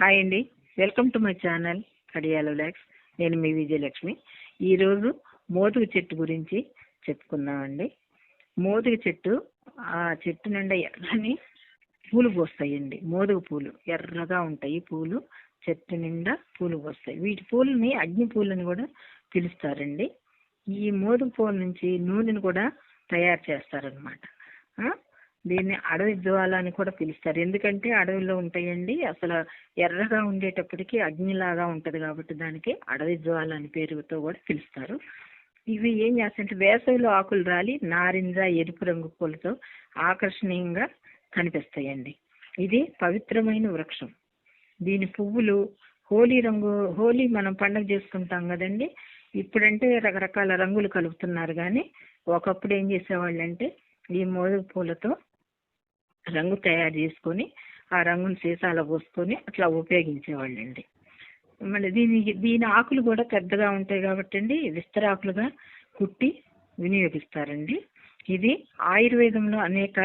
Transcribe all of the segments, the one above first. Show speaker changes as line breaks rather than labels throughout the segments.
Hi అండి, welcome to my channel Kadiyala vlogs. నేను మీ విజయలక్ష్మి. ఈరోజు మోదుగ చెట్టు గురించి చెప్పుకుందామండి. మోదుగ చెట్టు, ఆ చెట్టు నిండా ఎర్రని పూలు పోస్తాయండి. మోదుగ పూలు ఎర్రగా ఉంటాయి. పూలు చెట్టు నిండా పూలు పోస్తాయి. వీటి పూలని అగ్ని పూలని కూడా పిలుస్తారండి. ఈ మోదుగ పూల నుంచి నూనెను కూడా తయారు చేస్తారనమాట. దీన్ని అడవి జ్వాల అని కూడా పిలుస్తారు. ఎందుకంటే అడవిలో ఉంటాయండి. అసలు ఎర్రగా ఉండేటప్పటికి అగ్నిలాగా ఉంటుంది కాబట్టి దానికి అడవి జ్వాల అని పేరుతో కూడా పిలుస్తారు. ఇవి ఏం చేస్తాయంటే వేసవిలో ఆకులు రాలి నారింజ ఎరుపు రంగు పూలతో ఆకర్షణీయంగా కనిపిస్తాయండి. ఇది పవిత్రమైన వృక్షం. దీని పువ్వులు హోలీ మనం పండుగ చేసుకుంటాం కదండి. ఇప్పుడంటే రకరకాల రంగులు కలుపుతున్నారు, కానీ ఒకప్పుడు ఏం చేసేవాళ్ళు అంటే ఈ మోదుగ పూలతో రంగు తయారు చేసుకొని ఆ రంగును సీసాలో పోసుకొని అట్లా ఉపయోగించేవాళ్ళండి. మళ్ళీ దీని ఆకులు కూడా పెద్దగా ఉంటాయి కాబట్టి అండి విస్తరాకులుగా కుట్టి వినియోగిస్తారండి. ఇది ఆయుర్వేదంలో అనేక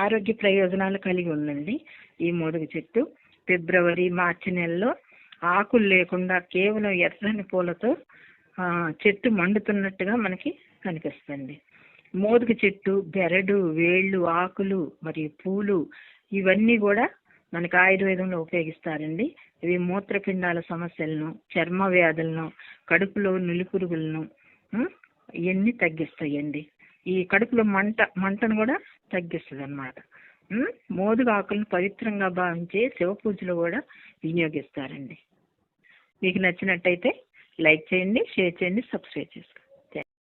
ఆరోగ్య ప్రయోజనాలు కలిగి ఉందండి. ఈ మోదుగ చెట్టు ఫిబ్రవరి మార్చి నెలలో ఆకులు లేకుండా కేవలం ఎర్రని పూలతో చెట్టు మండుతున్నట్టుగా మనకి కనిపిస్తుంది. మోదుగ చెట్టు బెరడు, వేళ్ళు, ఆకులు మరియు పూలు ఇవన్నీ కూడా మనకి ఆయుర్వేదంలో ఉపయోగిస్తారండి. ఇవి మూత్రపిండాల సమస్యలను, చర్మ వ్యాధులను, కడుపులో నులిపురుగులను ఇవన్నీ తగ్గిస్తాయండి. ఈ కడుపులో మంటను కూడా తగ్గిస్తుంది అన్నమాట. మోదుగ ఆకులను పవిత్రంగా భావించే శివ పూజలో కూడా వినియోగిస్తారండి. మీకు నచ్చినట్టయితే లైక్ చేయండి, షేర్ చేయండి, సబ్స్క్రైబ్ చేసుకోండి.